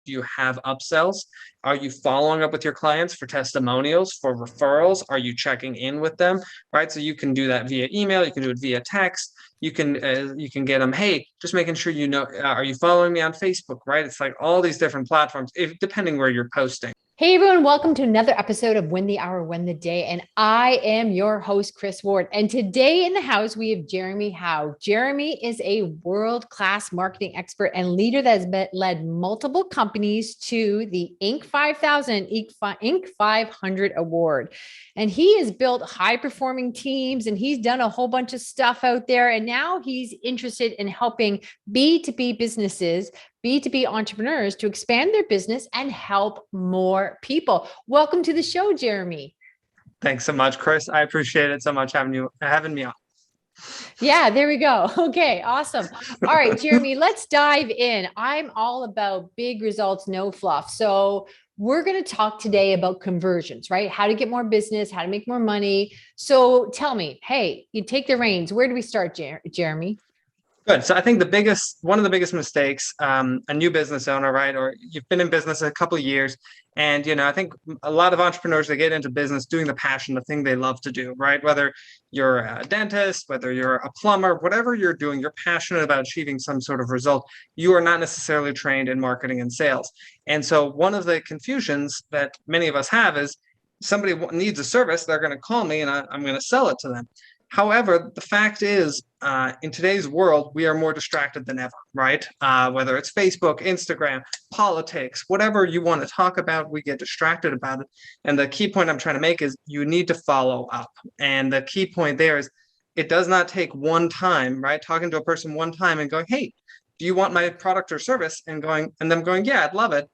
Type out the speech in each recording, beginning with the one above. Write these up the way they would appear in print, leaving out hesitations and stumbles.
Do you have upsells? Are you following up with your clients for testimonials, for referrals? Are you checking in with them, right? So you can do that via email. You can do it via text. You can get them, hey, just making sure you know, are you following me on Facebook, right? It's like all these different platforms, depending where you're posting. Hey everyone, welcome to another episode of Win the Hour, Win the Day. And I am your host, Chris Ward. And today in the house, we have Jeremy Haug. Jeremy is a world-class marketing expert and leader that has led multiple companies to the Inc. 5000, Inc. 500 award. And he has built high-performing teams and he's done a whole bunch of stuff out there. And now he's interested in helping B2B businesses, B2B entrepreneurs to expand their business and help more people. Welcome to the show, Jeremy. Thanks so much, Chris. I appreciate it so much having me on. Yeah, there we go. Okay, awesome. All right, Jeremy, let's dive in. I'm all about big results, no fluff. So we're going to talk today about conversions, right? How to get more business, how to make more money. So tell me, hey, you take the reins. Where do we start, Jeremy? Good. So I think one of the biggest mistakes, a new business owner, right, or you've been in business a couple of years, and I think a lot of entrepreneurs, they get into business doing the passion, the thing they love to do, right? Whether you're a dentist, whether you're a plumber, whatever you're doing, you're passionate about achieving some sort of result. You are not necessarily trained in marketing and sales, and so one of the confusions that many of us have is somebody needs a service, they're going to call me, and I'm going to sell it to them. However, the fact is, in today's world, we are more distracted than ever, right? Whether it's Facebook, Instagram, politics, whatever you want to talk about, we get distracted about it. And the key point I'm trying to make is you need to follow up. And the key point there is it does not take one time, right? Talking to a person one time and going, hey, do you want my product or service? And them going, yeah, I'd love it.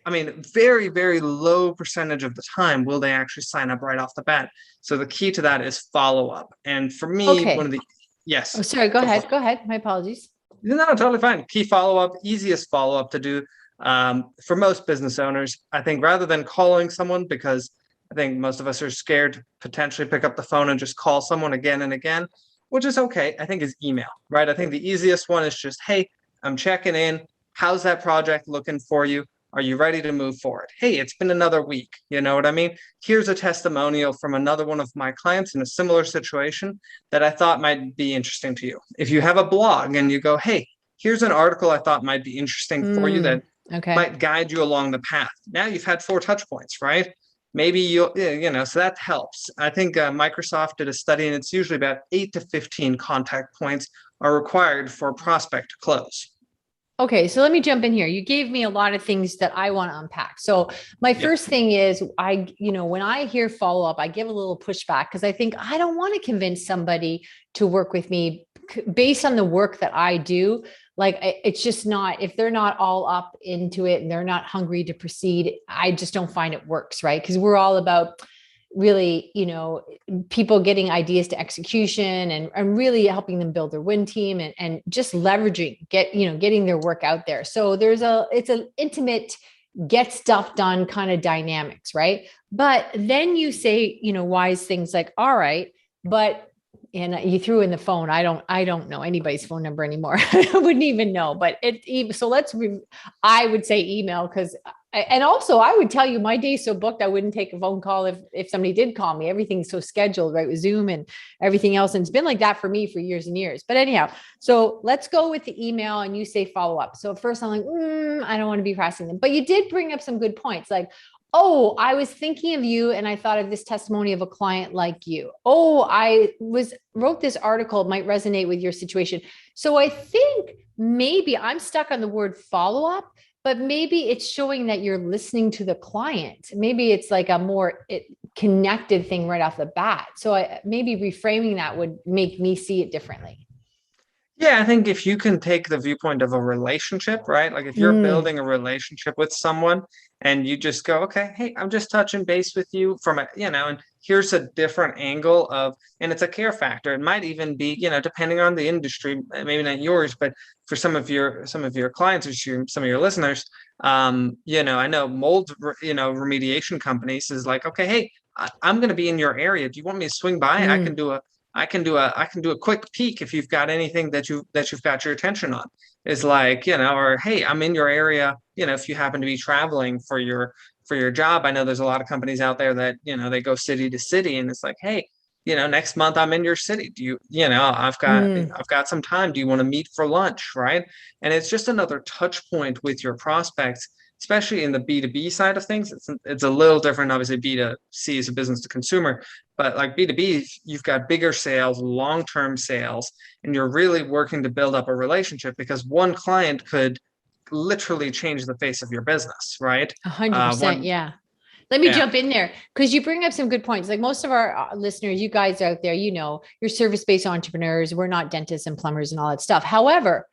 I mean, very, very low percentage of the time will they actually sign up right off the bat. So the key to that is follow up. And for me, Okay. yes. Oh, sorry. Go ahead. Go ahead. My apologies. No, totally fine. Key follow up, easiest follow up to do for most business owners. I think rather than calling someone, because I think most of us are scared to potentially pick up the phone and just call someone again and again, which is okay. I think is email, right? I think the easiest one is just, hey, I'm checking in. How's that project looking for you? Are you ready to move forward? Hey, it's been another week. You know what I mean? Here's a testimonial from another one of my clients in a similar situation that I thought might be interesting to you. If you have a blog and you go, hey, here's an article I thought might be interesting for you that might guide you along the path. Now you've had 4 touch points, right? Maybe so that helps. I think Microsoft did a study and it's usually about 8 to 15 contact points are required for a prospect to close. Okay, so let me jump in here. You gave me a lot of things that I want to unpack. So my first thing is when I hear follow up, I give a little pushback because I think I don't want to convince somebody to work with me based on the work that I do. Like it's just not, if they're not all up into it and they're not hungry to proceed, I just don't find it works, right? Because we're all about really, people getting ideas to execution and really helping them build their win team and just leveraging, getting their work out there. So it's an intimate, get stuff done kind of dynamics, right? But then you say, wise things like, all right, and you threw in the phone. I don't know anybody's phone number anymore. I wouldn't even know, but I would say email and also I would tell you my day's so booked, I wouldn't take a phone call if somebody did call me. Everything's so scheduled, right? With Zoom and everything else. And it's been like that for me for years and years. But anyhow, so let's go with the email and you say follow up. So at first I'm like, I don't want to be harassing them, but you did bring up some good points. Like, oh, I was thinking of you and I thought of this testimony of a client like you. Oh, wrote this article, it might resonate with your situation. So I think maybe I'm stuck on the word follow up, but maybe it's showing that you're listening to the client. Maybe it's like a more connected thing right off the bat. So maybe reframing that would make me see it differently. Yeah, I think if you can take the viewpoint of a relationship, right? Like if you're building a relationship with someone and you just go, okay, hey, I'm just touching base with you and here's a different angle and it's a care factor. It might even be, depending on the industry, maybe not yours, but for some of your clients or some of your listeners, I know mold, remediation companies is like, okay, hey, I'm going to be in your area. Do you want me to swing by? I can do a quick peek if you've got anything that you've got your attention on. Is like, or hey, I'm in your area, if you happen to be traveling for your job. I know there's a lot of companies out there that, they go city to city, and it's like, hey, next month I'm in your city. Do you, Mm, I've got some time. Do you want to meet for lunch, right? And it's just another touch point with your prospects, especially in the B2B side of things. It's a little different. Obviously, B2C is a business to consumer, but like B2B, you've got bigger sales, long-term sales, and you're really working to build up a relationship because one client could literally change the face of your business, right? 100%. One, Yeah. Let me yeah, jump in there because you bring up some good points. Like most of our listeners, you guys out there, you're service-based entrepreneurs. We're not dentists and plumbers and all that stuff. However,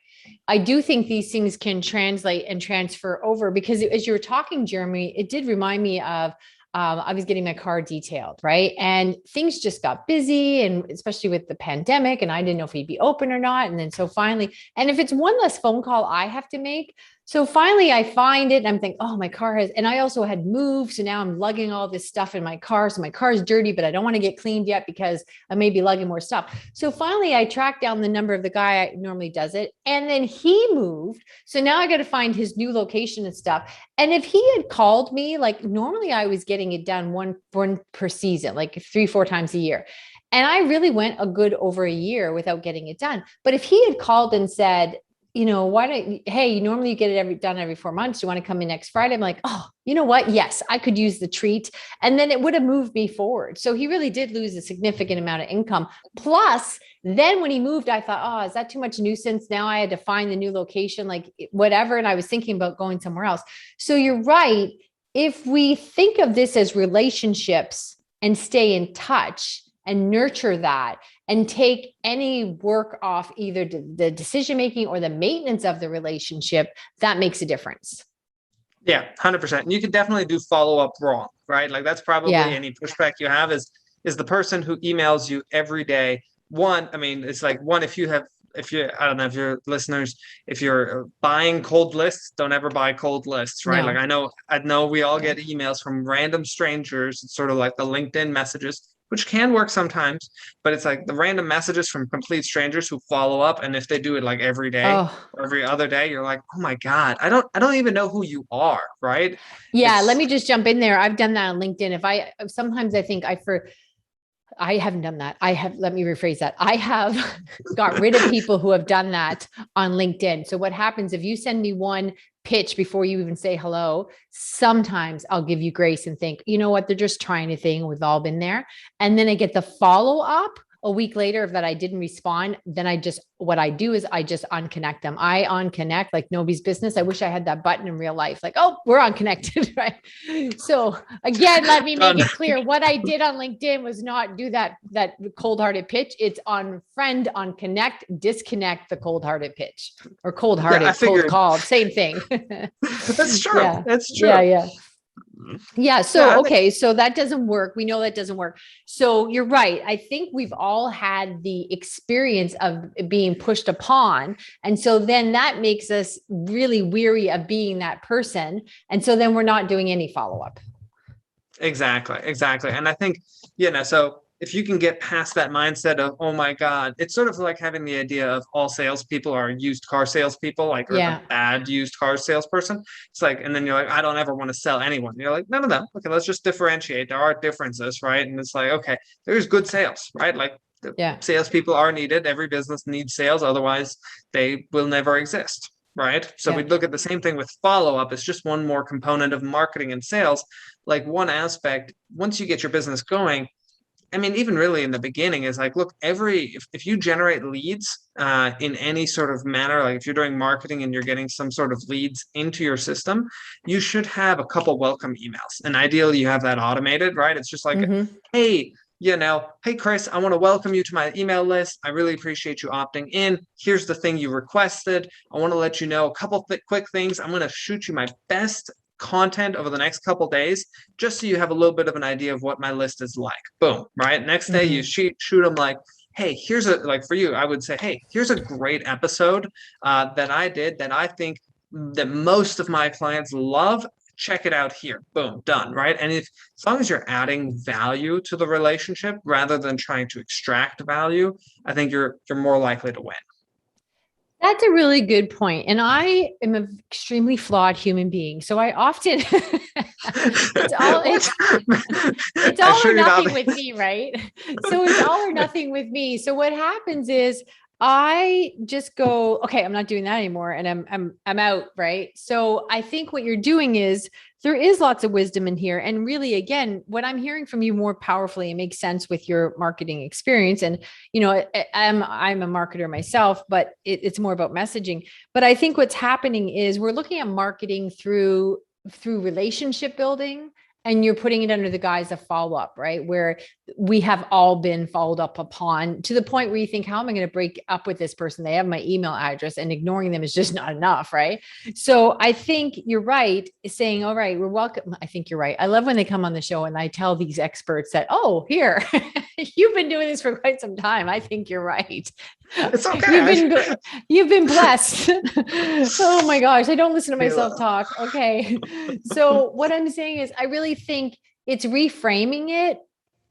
I do think these things can translate and transfer over because as you were talking, Jeremy, it did remind me of I was getting my car detailed, right? And things just got busy, and especially with the pandemic, and I didn't know if he'd be open or not. And then so finally, and if it's one less phone call I have to make, so finally I find it and I'm thinking, oh, my car has, and I also had moved. So now I'm lugging all this stuff in my car. So my car is dirty, but I don't want to get cleaned yet because I may be lugging more stuff. So finally I tracked down the number of the guy I normally does it. And then he moved. So now I got to find his new location and stuff. And if he had called me, like normally I was getting it done one per season, like 3, 4 times a year. And I really went a good over a year without getting it done. But if he had called and said, why don't you, hey, normally you get it done every 4 months. Do you want to come in next Friday? I'm like, oh, you know what? Yes, I could use the treat. And then it would have moved me forward. So he really did lose a significant amount of income. Plus, then when he moved, I thought, oh, is that too much nuisance? Now I had to find the new location, like whatever. And I was thinking about going somewhere else. So you're right. If we think of this as relationships and stay in touch and nurture that, and take any work off either the decision making or the maintenance of the relationship, that makes a difference. yeah, 100%. And you can definitely do follow up wrong, right? Like that's probably Yeah. any pushback you have is the person who emails you every day. One, I mean, it's like one, if you, I don't know, if your listeners, if you're buying cold lists, don't ever buy cold lists, right? Like No. I know we all Yeah. get emails from random strangers. It's sort of like the LinkedIn messages, which can work sometimes, but it's like the random messages from complete strangers who follow up. And if they do it like every day Oh, or every other day, you're like, oh my God, I don't even know who you are, right? yeah. Let It's me just jump in there. I've done that on LinkedIn. Sometimes I think I haven't done that. Let me rephrase that. I have got rid of people who have done that on LinkedIn. So what happens if you send me one pitch before you even say hello, sometimes I'll give you grace and think, you know what, they're just trying a thing. We've all been there. And then I get the follow up a week later that I didn't respond. Then what I do is I just unconnect them. I unconnect like nobody's business. I wish I had that button in real life. Like, oh, we're unconnected, right? So again, let me make done. it clear. What I did on LinkedIn was not do that cold hearted pitch. It's on friend, on connect, disconnect the cold hearted pitch, or cold Yeah, I hearted, cold figured called, same thing. that's true. Yeah. It's Yeah. true. Yeah. Yeah. Yeah, So, okay. So that doesn't work. We know that doesn't work. So you're right. I think we've all had the experience of being pushed upon. And so then that makes us really weary of being that person. And so then we're not doing any follow up. exactly, exactly. And I think, so if you can get past that mindset of, oh my God, it's sort of like having the idea of all salespeople are used car salespeople, like, or the Yeah. bad used car salesperson. It's like, and then you're like, I don't ever want to sell anyone. You're like, no, no, no. Okay, let's just differentiate. There are differences, right? And it's like, okay, there's good sales, right? Like the Yeah. salespeople are needed. Every business needs sales, otherwise they will never exist. Right. So we Yeah. look at the same thing with follow up. It's just one more component of marketing and sales. Like one aspect, once you get your business going, I mean, even really in the beginning is like, look, if you generate leads in any sort of manner, like if you're doing marketing and you're getting some sort of leads into your system, you should have a couple welcome emails. And ideally you have that automated, right? It's just like, Mm-hmm. hey, hey, Chris, I want to welcome you to my email list. I really appreciate you opting in. Here's the thing you requested. I want to let you know a couple quick things. I'm going to shoot you my best content over the next couple days, just so you have a little bit of an idea of what my list is like. Boom, right? Next day, you Mm-hmm. shoot them like, hey, here's like for you, I would say, hey, here's a great episode that I did that I think that most of my clients love. check it out here. Boom, done, right? And if as long as you're adding value to the relationship rather than trying to extract value, I think you're more likely to win. That's a really good point. And I am an extremely flawed human being. So I often it's all it's I'm all or sure you're not. nothing with me, right? So it's all or nothing with me. So what happens is I just go, okay, I'm not doing that anymore, and I'm out, right? So I think what you're doing is there is lots of wisdom in here, and really, again, what I'm hearing from you more powerfully, it makes sense with your marketing experience. And I'm a marketer myself, but it's more about messaging. But I think what's happening is we're looking at marketing through relationship building, and you're putting it under the guise of follow up, right? Where we have all been followed up upon to the point where you think, how am I going to break up with this person? They have my email address, and ignoring them is just not enough, right? So I think you're right, saying, all right, we're welcome. I think you're right. I love when they come on the show and I tell these experts that, oh, here, you've been doing this for quite some time. I think you're right. It's okay. You've been blessed. Oh my gosh, I don't listen to myself talk. Okay. So what I'm saying is I really think it's reframing it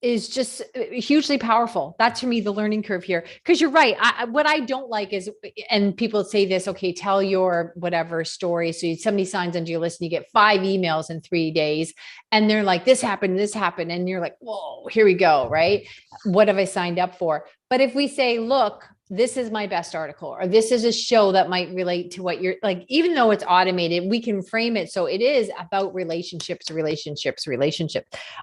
is just hugely powerful. That's for me the learning curve here. Because you're right. What I don't like is, and people say this, okay, tell your whatever story. So somebody signs onto your list and you get 5 emails in 3 days, and they're like, this happened, and you're like, whoa, here we go, right? What have I signed up for? But if we say, look, this is my best article, or this is a show that might relate to what you're like, even though it's automated, we can frame it so it is about relationships.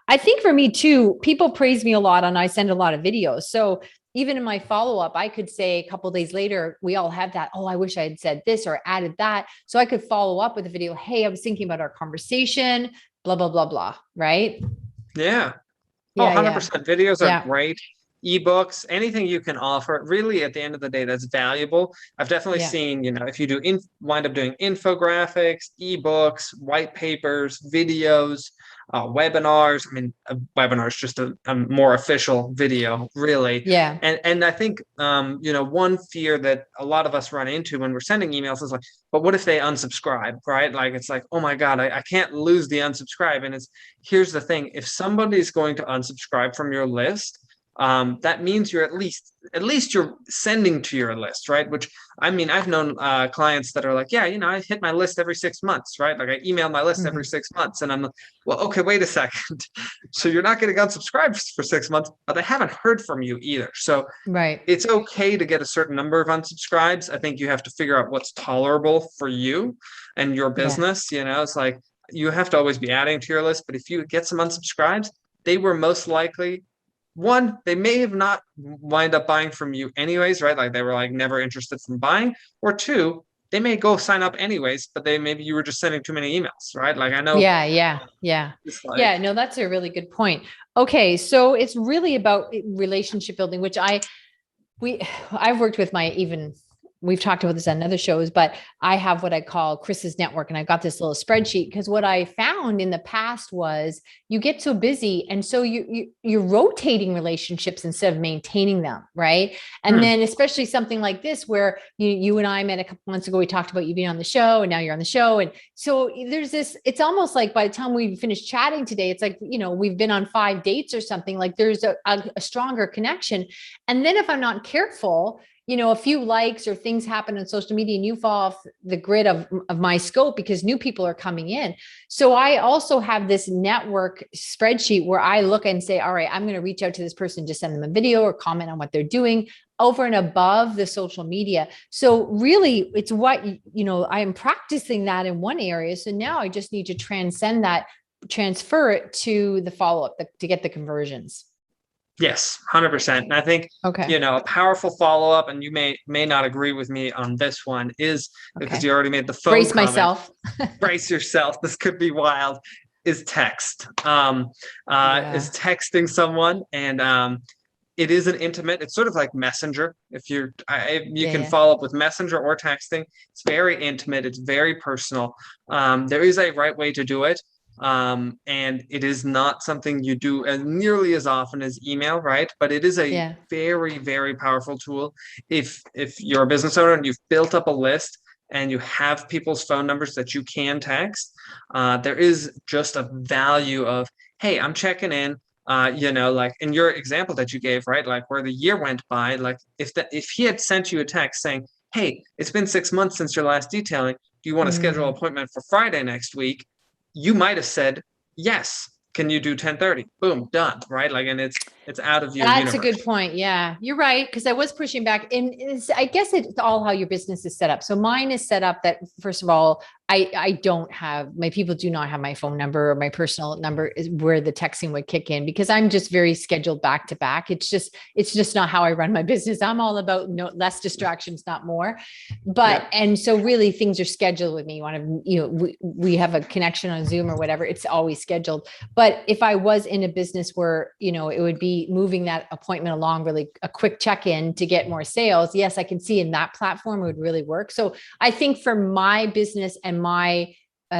I think for me too, people praise me a lot and I send a lot of videos. So even in my follow-up, I could say a couple of days later, we all have that, oh, I wish I had said this or added that. So I could follow up with a video. Hey, I was thinking about our conversation, blah, blah, blah, blah. Right? Yeah. Yeah, 100%. Videos are yeah. great. Ebooks, anything you can offer, really at the end of the day, that's valuable. I've definitely seen, if you do wind up doing infographics, ebooks, white papers, videos, webinars. I mean, a webinar is just a more official video, really. Yeah. And I think, one fear that a lot of us run into when we're sending emails is like, but what if they unsubscribe, right? Like, it's like, oh my God, I can't lose the unsubscribe. And here's the thing. If somebody's going to unsubscribe from your list, that means you're at least you're sending to your list, right? Which, I mean, I've known clients that are like, yeah, I hit my list every 6 months, right? Like I email my list every 6 months, and I'm like, well, okay, wait a second. So you're not getting unsubscribed for 6 months, but I haven't heard from you either. So right, it's okay to get a certain number of unsubscribes. I think you have to figure out what's tolerable for you and your business. It's like you have to always be adding to your list, but if you get some unsubscribes, they were most likely, one, they may have not wind up buying from you anyways, right? Like they were like never interested from buying. Or two, they may go sign up anyways, but maybe you were just sending too many emails, right? Like I know. Yeah. No, that's a really good point. Okay. So it's really about relationship building, which I've worked with we've talked about this on other shows, but I have what I call Chris's network. And I've got this little spreadsheet because what I found in the past was you get so busy. And so you're rotating relationships instead of maintaining them. Right. And then especially something like this, where you and I met a couple months ago, we talked about you being on the show, and now you're on the show. And so there's this, it's almost like by the time we finish chatting today, it's like, we've been on 5 dates or something. Like there's a stronger connection. And then if I'm not careful, a few likes or things happen on social media and you fall off the grid of my scope because new people are coming in. So I also have this network spreadsheet where I look and say, all right, I'm going to reach out to this person, just send them a video or comment on what they're doing over and above the social media. So really it's what, I am practicing that in one area. So now I just need to transfer it to the follow-up to get the conversions. Yes, 100%. And I think, a powerful follow-up, and you may not agree with me on this one, is because you already made the phone Brace comment. myself. Brace yourself. This could be wild. Is text. Is texting someone, and it is an intimate. It's sort of like Messenger. If you can follow up with Messenger or texting. It's very intimate. It's very personal. There is a right way to do it. And it is not something you do as nearly as often as email, right? But it is a very, very powerful tool. If you're a business owner and you've built up a list and you have people's phone numbers that you can text, there is just a value of, hey, I'm checking in. Like in your example that you gave, right? Like where the year went by, like if he had sent you a text saying, hey, it's been 6 months since your last detailing. Do you want to schedule an Mm. appointment for Friday next week? You might have said, yes. Can you do 10:30? Boom, done, right? Like, and it's out of your That's a good universe. point. Yeah, you're right. Because I was pushing back, and I guess it's all how your business is set up. So mine is set up that, first of all, I don't have, my people do not have my phone number, or my personal number is where the texting would kick in, because I'm just very scheduled back to back. It's just not how I run my business. I'm all about no less distractions, not more. But Yeah. and so really things are scheduled with me. You want to, we have a connection on Zoom or whatever. It's always scheduled. But if I was in a business where, it would be moving that appointment along, really a quick check-in to get more sales, yes, I can see in that platform it would really work. So I think for my business and my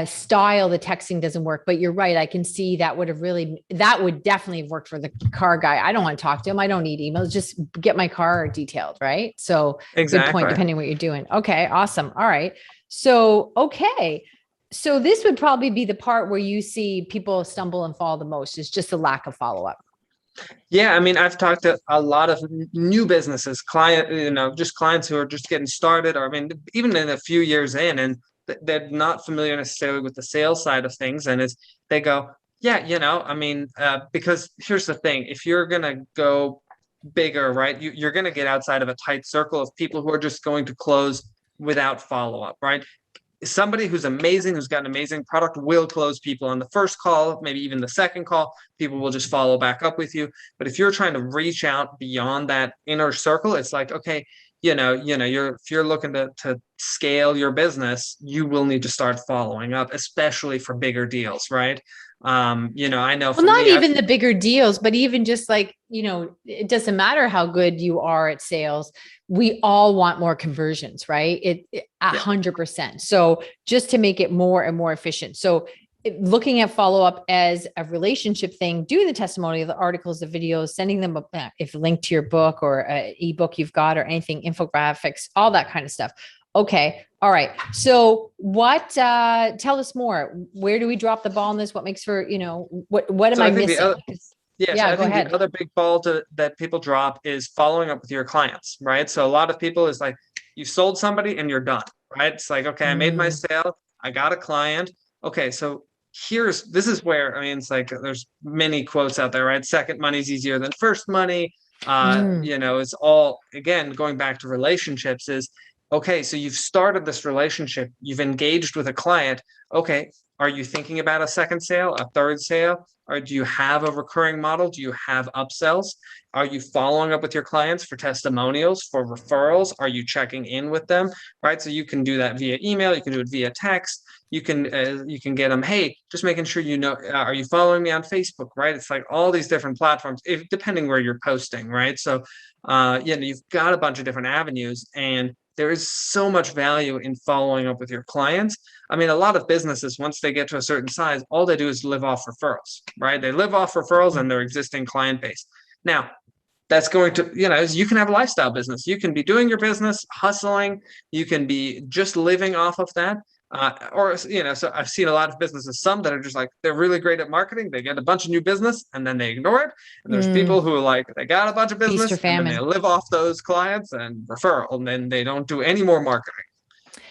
style, the texting doesn't work. But you're right. I can see that would definitely have worked for the car guy. I don't want to talk to him. I don't need emails. Just get my car detailed. Right. So good point, Exactly. depending on what you're doing. Okay. Awesome. All right. So, okay. So this would probably be the part where you see people stumble and fall the most, is just the lack of follow-up. Yeah, I mean, I've talked to a lot of new businesses, just clients who are just getting started, or I mean, even in a few years in, and they're not familiar necessarily with the sales side of things, and they go, yeah, I mean, because here's the thing: if you're gonna go bigger, right, you're gonna get outside of a tight circle of people who are just going to close without follow up, right? Somebody who's amazing, who's got an amazing product, will close people on the first call, maybe even the second call. People will just follow back up with you. But if you're trying to reach out beyond that inner circle, it's like, okay, if you're looking to scale your business, you will need to start following up, especially for bigger deals, right? I know Well, for not me, even the bigger deals, but even just like, it doesn't matter how good you are at sales. We all want more conversions, right? It 100%. So just to make it more and more efficient. So looking at follow up as a relationship thing, doing the testimonial, the articles, the videos, sending them if linked to your book or an ebook you've got or anything, infographics, all that kind of stuff. Okay. All right. So tell us more. Where do we drop the ball on this? What makes for, what am so I I think the missing? other Yes, Yeah, I go think the ahead. other big ball that people drop is following up with your clients, right? So a lot of people is like, you sold somebody and you're done, right? It's like, okay, I made my Mm, sale, I got a client. Okay, so this is where, I mean, it's like there's many quotes out there, right? Second money's easier than first money. mm, It's all, again, going back to relationships is, okay, so you've started this relationship, you've engaged with a client. Okay, are you thinking about a second sale, a third sale? Or do you have a recurring model? Do you have upsells? Are you following up with your clients for testimonials, for referrals? Are you checking in with them? Right. So you can do that via email. You can do it via text. You can get them. Hey, just making sure are you following me on Facebook? Right. It's like all these different platforms, depending where you're posting. Right. So, you've got a bunch of different avenues, and there is so much value in following up with your clients. I mean, a lot of businesses, once they get to a certain size, all they do is live off referrals, right? They live off referrals and their existing client base. Now, that's going to, you can have a lifestyle business. You can be doing your business, hustling. You can be just living off of that. So I've seen a lot of businesses, some that are just like, they're really great at marketing. They get a bunch of new business and then they ignore it. And there's people mm. who are like, they got a bunch of Feast or business and then they famine. live off those clients and referral, and then they don't do any more marketing.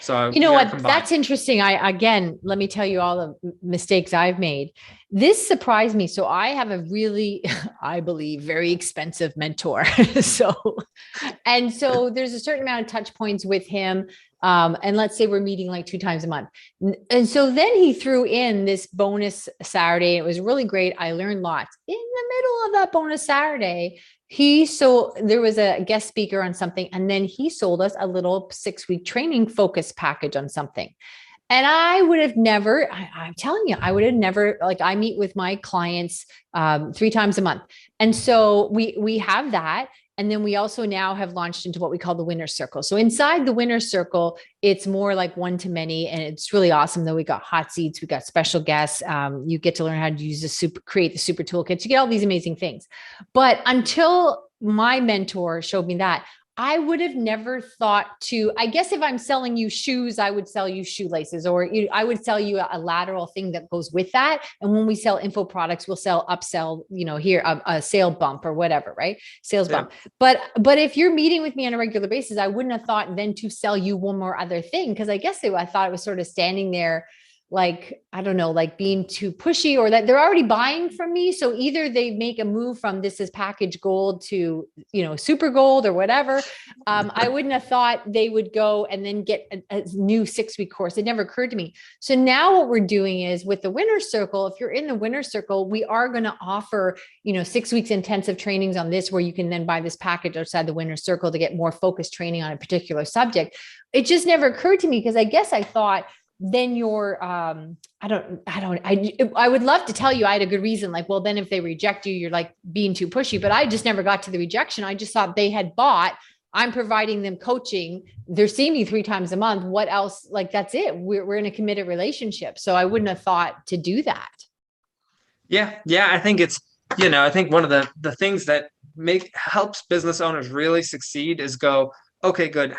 So You you know got to what? combine. That's interesting. Again, let me tell you all the mistakes I've made. This surprised me. So I have a really, I believe, very expensive mentor. So there's a certain amount of touch points with him. And let's say we're meeting like 2 times a month. And so then he threw in this bonus Saturday. It was really great. I learned lots. In the middle of that bonus Saturday, there was a guest speaker on something, and then he sold us a little 6-week training focus package on something. And I would have never, I'm telling you, I would have never, like, I meet with my clients 3 times a month. And so we have that. And then we also now have launched into what we call the winner circle. So inside the winner circle, it's more like one to many. And it's really awesome though. We got hot seats, we got special guests. You get to learn how to create the super toolkits. You get all these amazing things. But until my mentor showed me that, I would have never thought to, I guess if I'm selling you shoes, I would sell you shoelaces, or I would sell you a lateral thing that goes with that. And when we sell info products, we'll sell upsell, here, a sale bump or whatever, right? Sales Yeah. bump. But if you're meeting with me on a regular basis, I wouldn't have thought then to sell you one more other thing. Cause I guess I thought it was sort of standing there like, I don't know, like being too pushy, or that they're already buying from me. So either they make a move from this is package gold to, super gold or whatever. I wouldn't have thought they would go and then get a new 6-week course. It never occurred to me. So now what we're doing is with the winner's circle, if you're in the winner's circle, we are going to offer, 6 weeks intensive trainings on this, where you can then buy this package outside the winner's circle to get more focused training on a particular subject. It just never occurred to me, because I guess I thought, then you're, I would love to tell you I had a good reason. Like, well, then if they reject you, you're like being too pushy, but I just never got to the rejection. I just thought they had bought, I'm providing them coaching. They're seeing me 3 times a month. What else? Like, that's it. We're in a committed relationship. So I wouldn't have thought to do that. Yeah. Yeah. I think it's, I think one of the things that helps business owners really succeed is go, okay, good.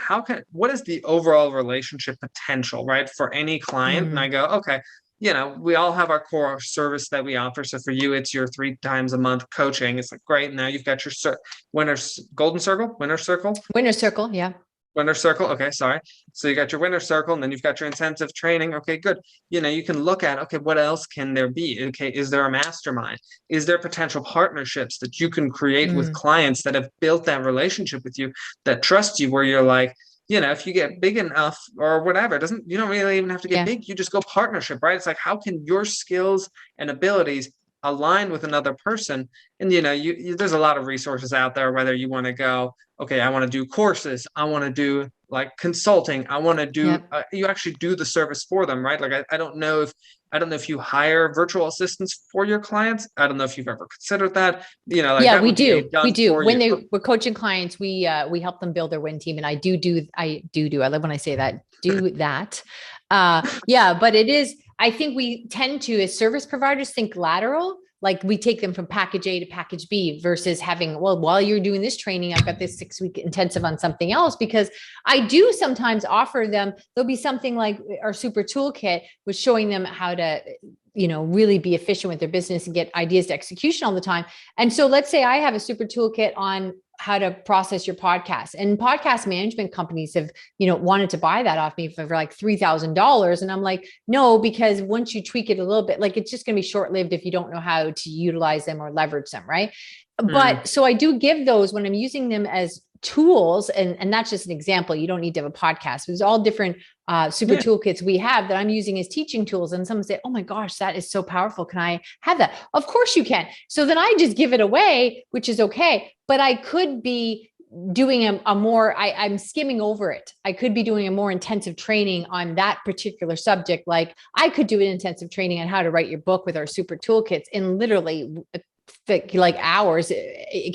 What is the overall relationship potential, right? For any client. And I go, okay, we all have our core service that we offer. So for you, it's your 3 times a month coaching. It's like, great. Now you've got your winner's golden circle, winner's circle. Winner's circle. Yeah. Winner circle. Okay, sorry. So you got your winner circle, and then you've got your intensive training. Okay, good. You can look at, okay, what else can there be? Okay, is there a mastermind? Is there potential partnerships that you can create with clients that have built that relationship with you, that trust you, where you're like, if you get big enough or whatever, you don't really even have to get big. You just go partnership, right? It's like, how can your skills and abilities align with another person? And there's a lot of resources out there, whether you want to go, okay, I want to do courses, I want to do like consulting, I want to do you actually do the service for them, right? Like I don't know if you hire virtual assistants for your clients. I don't know if you've ever considered that. Like yeah, that we do. We do. When we're coaching clients, we help them build their win team. And I love when I say that, do that. Yeah, but it is, I think we tend to, as service providers, think lateral. Like we take them from package A to package B versus having, well, while you're doing this training, I've got this 6-week intensive on something else, because I do sometimes offer them, there'll be something like our super toolkit was showing them how to, really be efficient with their business and get ideas to execution all the time. And so let's say I have a super toolkit on how to process your podcast, and podcast management companies have, wanted to buy that off me for like $3,000. And I'm like, no, because once you tweak it a little bit, like it's just going to be short-lived if you don't know how to utilize them or leverage them. Right. But so I do give those when I'm using them as tools. And that's just an example. You don't need to have a podcast. There's all different super toolkits we have that I'm using as teaching tools. And someone say, oh my gosh, that is so powerful. Can I have that? Of course you can. So then I just give it away, which is okay. But I could be doing a more, I'm skimming over it. I could be doing a more intensive training on that particular subject. Like I could do an intensive training on how to write your book with our super toolkits in literally like hours,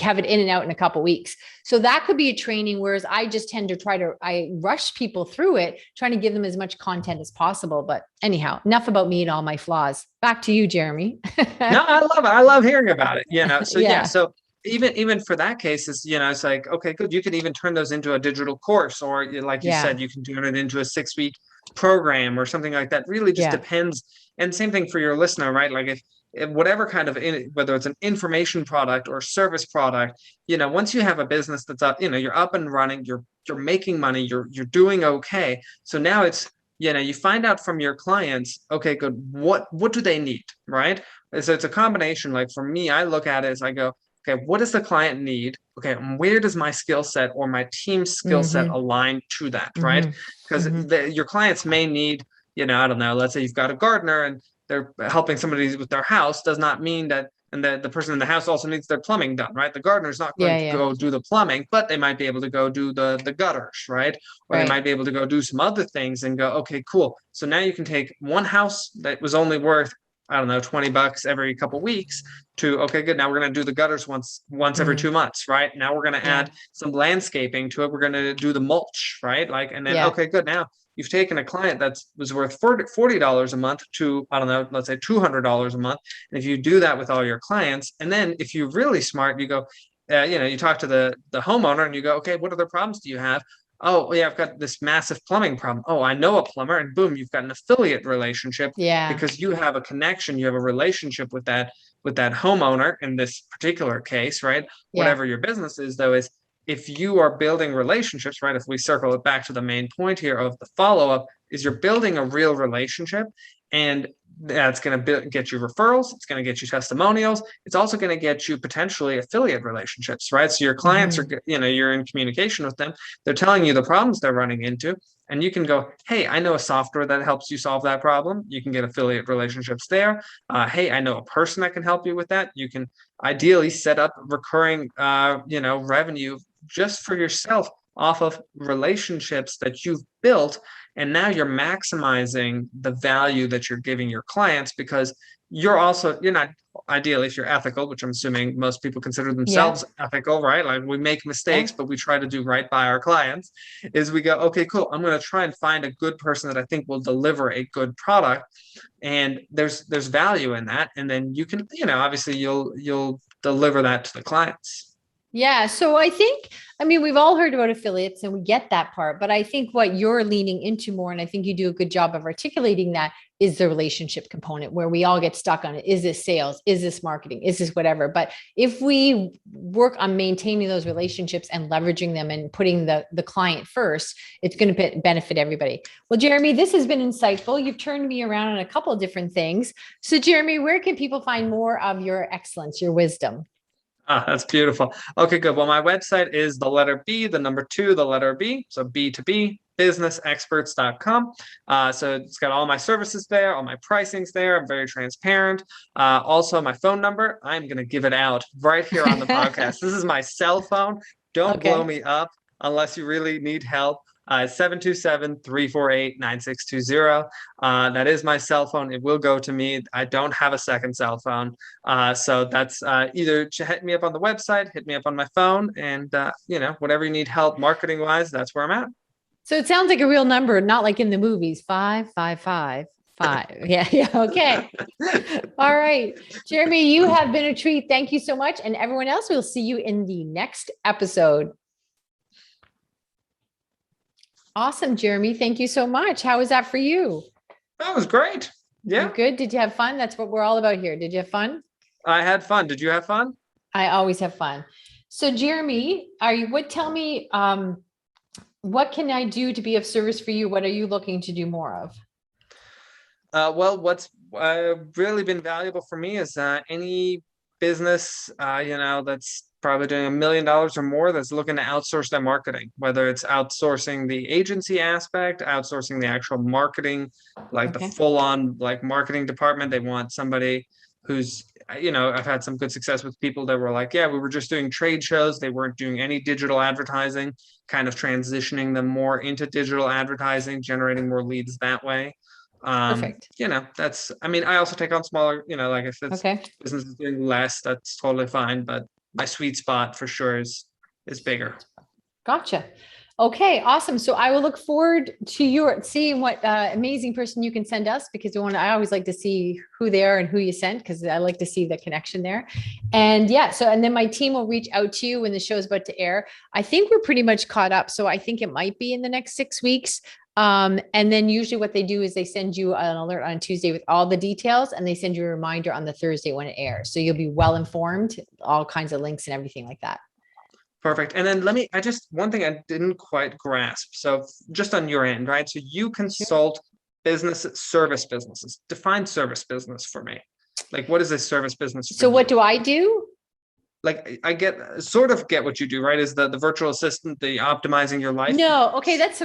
have it in and out in a couple of weeks. So that could be a training. Whereas I just tend to I rush people through it, trying to give them as much content as possible. But anyhow, enough about me and all my flaws. Back to you, Jeremy. No, I love it. I love hearing about it, so so even for that case is, it's like, okay, good. You could even turn those into a digital course, or like you said, you can turn it into a 6-week program or something like that. Really just depends. And same thing for your listener, right? Like if whatever kind of, whether it's an information product or service product, once you have a business that's up, you're up and running, you're making money, you're doing okay. So now it's, you find out from your clients, okay, good. What do they need? Right. So it's a combination. Like for me, I look at it as I go, okay, what does the client need? Okay, and where does my skill set or my team's skill set align to that? Right. Because your clients may need, I don't know, let's say you've got a gardener and they're helping somebody with their house, does not mean that, and the person in the house also needs their plumbing done, right? The gardener's not going to go do the plumbing, but they might be able to go do the gutters, right? Or they might be able to go do some other things and go, okay, cool. So now you can take one house that was only worth, I don't know, $20 every couple of weeks to, okay, good. Now we're going to do the gutters once every 2 months, right? Now we're going to add some landscaping to it. We're going to do the mulch, right? Like, and then, okay, good. Now you've taken a client that was worth $40 a month to, I don't know, let's say $200 a month. And if you do that with all your clients, and then if you're really smart, you go, you talk to the homeowner and you go, okay, what other problems do you have? Oh, yeah, I've got this massive plumbing problem. Oh, I know a plumber, and boom, you've got an affiliate relationship Yeah. because you have a connection, you have a relationship with that homeowner in this particular case, right? Yeah. Whatever your business is, though, is if you are building relationships, right? If we circle it back to the main point here of the follow-up, is you're building a real relationship, and that's going to get you referrals. It's going to get you testimonials. It's also going to get you potentially affiliate relationships, right? So your clients are, Mhm. you're in communication with them. They're telling you the problems they're running into, and you can go, hey, I know a software that helps you solve that problem. You can get affiliate relationships there. Hey, I know a person that can help you with that. You can ideally set up recurring, revenue just for yourself off of relationships that you've built, and now you're maximizing the value that you're giving your clients because you're not, ideally, if you're ethical, which I'm assuming most people consider Yeah. themselves ethical, right? Like we make Yeah. mistakes, but we try to do right by our clients, is we go, okay, cool. I'm going to try and find a good person that I think will deliver a good product. And there's value in that. And then you can, obviously you'll deliver that to the clients. Yeah. So I mean, we've all heard about affiliates and we get that part, but I think what you're leaning into more, and I think you do a good job of articulating that, is the relationship component where we all get stuck on it. Is this sales? Is this marketing? Is this whatever? But if we work on maintaining those relationships and leveraging them and putting the client first, it's going to benefit everybody. Well, Jeremy, this has been insightful. You've turned me around on a couple of different things. So, Jeremy, where can people find more of your excellence, your wisdom? Ah, that's beautiful. Okay, good. Well, my website is the letter B, the number two, the letter B. So B2B, businessexperts.com. So it's got all my services there, all my pricings there. I'm very transparent. Also, my phone number, I'm going to give it out right here on the podcast. This is my cell phone. Don't blow Okay. me up unless you really need help. 727-348-9620. That is my cell phone. It will go to me. I don't have a second cell phone. So that's either hit me up on the website, hit me up on my phone, and whatever you need help marketing wise, that's where I'm at. So it sounds like a real number, not like in the movies. 5 5 5 5. Yeah. Yeah. Okay. All right. Jeremy, you have been a treat. Thank you so much. And everyone else, we'll see you in the next episode. Awesome, Jeremy. Thank you so much. How was that for you? That was great. You Yeah, good? Did you have fun? That's what we're all about here. Did you have fun? I had fun. Did you have fun? I always have fun. So, Jeremy, tell me, what can I do to be of service for you? What are you looking to do more of? Well, what's really been valuable for me is any business, that's probably doing $1 million or more that's looking to outsource their marketing, whether it's outsourcing the agency aspect, outsourcing the actual marketing, like the Okay. full-on like marketing department. They want somebody who's, I've had some good success with people that were like, yeah, we were just doing trade shows. They weren't doing any digital advertising, kind of transitioning them more into digital advertising, generating more leads that way. Perfect. That's, I mean, I also take on smaller, like if it's Okay. business is doing less, that's totally fine. But my sweet spot for sure is bigger. Gotcha. Okay, awesome. So I will look forward to your seeing what amazing person you can send us, because I always like to see who they are and who you sent, because I like to see the connection there. And yeah, and then my team will reach out to you when the show is about to air. I think we're pretty much caught up. So I think it might be in the next 6 weeks. And then usually what they do is they send you an alert on Tuesday with all the details, and they send you a reminder on the Thursday when it airs. So you'll be well informed, all kinds of links and everything like that. Perfect. And then one thing I didn't quite grasp. So just on your end, right? So you Sure. consult service businesses. Define service business for me. Like, what is a service business for So what you? do I do? Like, I sort of get what you do, right? Is the virtual assistant, the optimizing your life? No. Okay. That's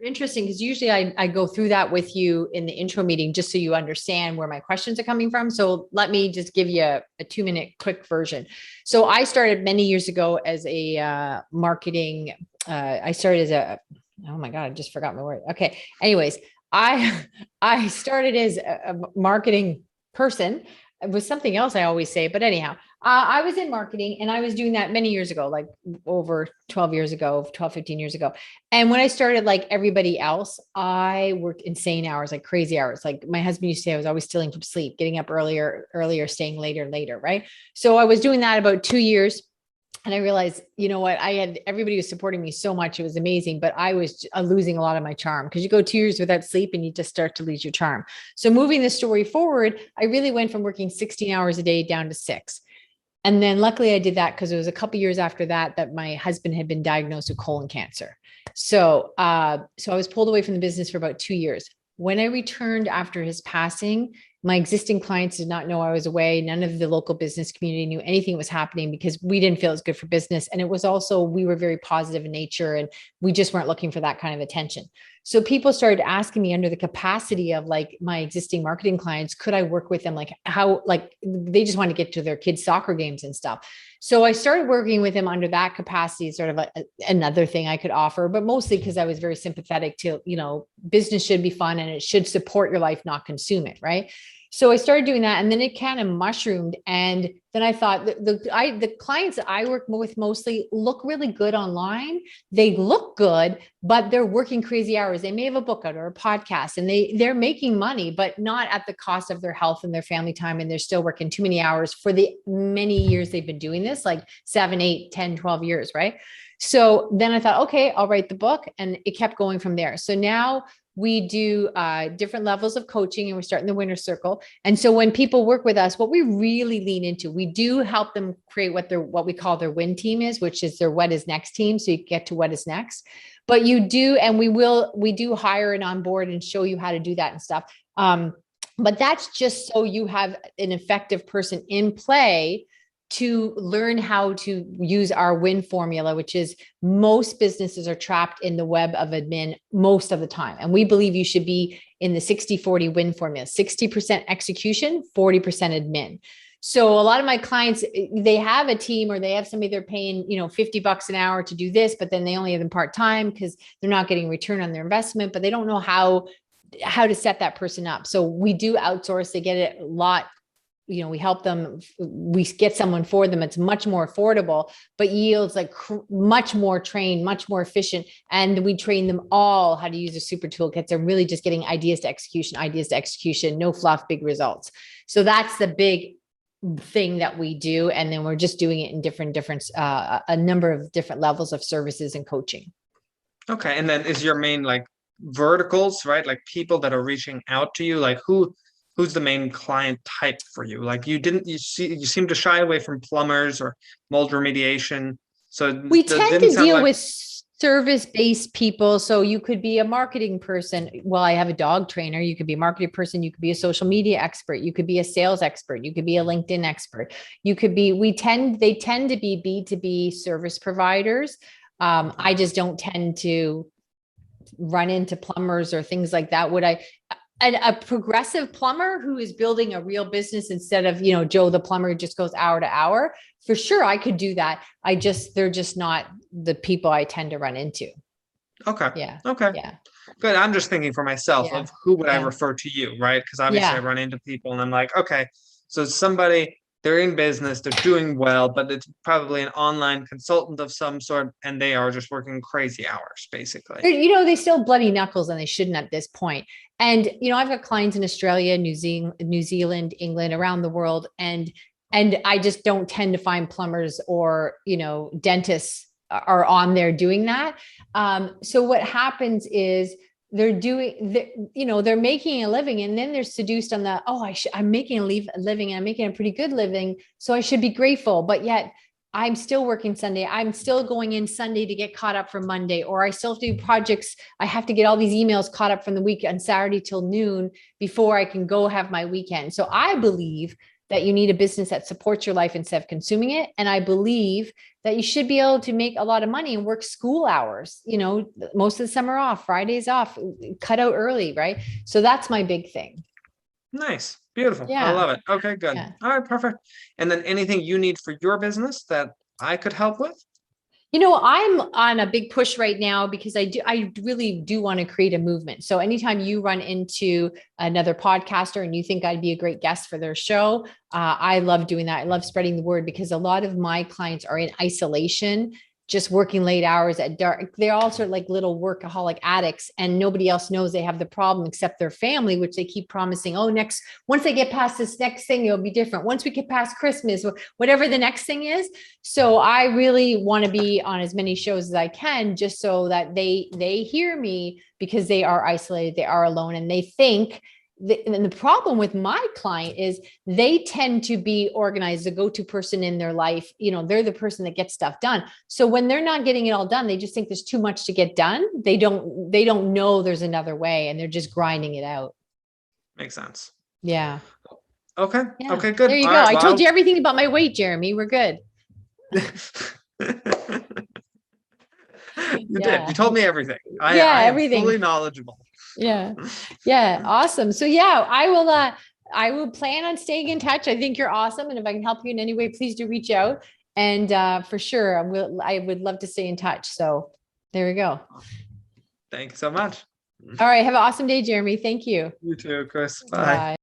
interesting, because usually I go through that with you in the intro meeting just so you understand where my questions are coming from. So let me just give you a 2-minute quick version. So I started many years ago as a marketing. I started as oh my God, I just forgot my word. Okay. Anyways, I I started as a marketing person. It was something else I always say, but anyhow, I was in marketing and I was doing that many years ago, like over 12 years ago, 12, 15 years ago. And when I started, like everybody else, I worked insane hours, like crazy hours. Like my husband used to say, I was always stealing from sleep, getting up earlier, staying later, later. Right. So I was doing that about 2 years. And I realized, you know what, everybody was supporting me so much. It was amazing, but I was losing a lot of my charm, because you go 2 years without sleep and you just start to lose your charm. So moving the story forward, I really went from working 16 hours a day down to 6. And then luckily I did that because it was a couple of years after that my husband had been diagnosed with colon cancer. So I was pulled away from the business for about 2 years. When I returned after his passing, my existing clients did not know I was away. None of the local business community knew anything was happening, because we didn't feel it was good for business. And it was also, we were very positive in nature and we just weren't looking for that kind of attention. So people started asking me, under the capacity of like my existing marketing clients, could I work with them? Like how, like they just want to get to their kids' soccer games and stuff. So I started working with them under that capacity, sort of another thing I could offer, but mostly because I was very sympathetic to, business should be fun and it should support your life, not consume it. Right. So I started doing that, and then it kind of mushroomed. And then I thought the clients that I work with mostly look really good online. They look good, but they're working crazy hours. They may have a book out or a podcast, and they're making money, but not at the cost of their health and their family time. And they're still working too many hours for the many years they've been doing this, like 7, 8, 10, 12 years. Right. So then I thought, okay, I'll write the book, and it kept going from there. So now we do different levels of coaching, and we're starting the winner circle. And so when people work with us, what we really lean into, we do help them create what we call their win team is, which is their what is next team. So you get to what is next, but you do, and we do hire and onboard and show you how to do that and stuff. But that's just so you have an effective person in play to learn how to use our win formula, which is most businesses are trapped in the web of admin most of the time. And we believe you should be in the 60-40 win formula, 60% execution, 40% admin. So a lot of my clients, they have a team, or they have somebody they're paying, $50 an hour to do this, but then they only have them part-time because they're not getting return on their investment, but they don't know how to set that person up. So we do outsource. They get it a lot. We help them, we get someone for them. It's much more affordable, but yields like much more trained, much more efficient. And we train them all how to use the super toolkits. They're really just getting ideas to execution, no fluff, big results. So that's the big thing that we do. And then we're just doing it in different, a number of different levels of services and coaching. Okay. And then is your main like verticals, right? Like people that are reaching out to you, like who's the main client type for you? Like you seem to shy away from plumbers or mold remediation. So we tend to deal with service-based people. So you could be a marketing person. Well, I have a dog trainer. You could be a marketing person. You could be a social media expert. You could be a sales expert. You could be a LinkedIn expert. You could be, they tend to be B2B service providers. I just don't tend to run into plumbers or things like that. A progressive plumber who is building a real business instead of, Joe, the plumber who just goes hour to hour, for sure, I could do that. They're just not the people I tend to run into. Okay. Yeah. Okay. Yeah. Good. I'm just thinking for myself of who would I refer to you, right? Because obviously I run into people and I'm like, okay, so somebody, they're in business, they're doing well, but it's probably an online consultant of some sort, and they are just working crazy hours, basically. They still bloody knuckles, and they shouldn't at this point. And, I've got clients in Australia, New Zealand, England, around the world. And I just don't tend to find plumbers or, dentists are on there doing that. So what happens is they're making a living, and then they're seduced on I'm making a living, and I'm making a pretty good living, so I should be grateful. But yet I'm still working Sunday. I'm still going in Sunday to get caught up for Monday, or I still do projects. I have to get all these emails caught up from the week on Saturday till noon before I can go have my weekend. So I believe that you need a business that supports your life instead of consuming it. And I believe that you should be able to make a lot of money and work school hours, most of the summer off, Fridays off, cut out early, right? So that's my big thing. Nice. Beautiful. Yeah. I love it. Okay, good. Yeah. All right, perfect. And then anything you need for your business that I could help with? I'm on a big push right now because I really do want to create a movement. So anytime you run into another podcaster and you think I'd be a great guest for their show, I love doing that. I love spreading the word, because a lot of my clients are in isolation just working late hours at dark. They're all sort of like little workaholic addicts, and nobody else knows they have the problem except their family, which they keep promising, oh, once they get past this next thing, it'll be different. Once we get past Christmas, whatever the next thing is. So I really want to be on as many shows as I can, just so that they hear me, because they are isolated, they are alone, and they think. And the problem with my client is they tend to be organized, the go-to person in their life. They're the person that gets stuff done. So when they're not getting it all done, they just think there's too much to get done. They don't know there's another way, and they're just grinding it out. Makes sense. Yeah. Okay. Yeah. Okay, good. There you All go. right, I well, told you everything about my weight, Jeremy. We're good. You did. You told me everything. I am Everything. fully knowledgeable. Yeah. Awesome. So I will plan on staying in touch. I think you're awesome. And if I can help you in any way, please do reach out. And for sure, I would love to stay in touch. So there we go. Thank you so much. All right. Have an awesome day, Jeremy. Thank you. You too, Chris. Bye. Bye.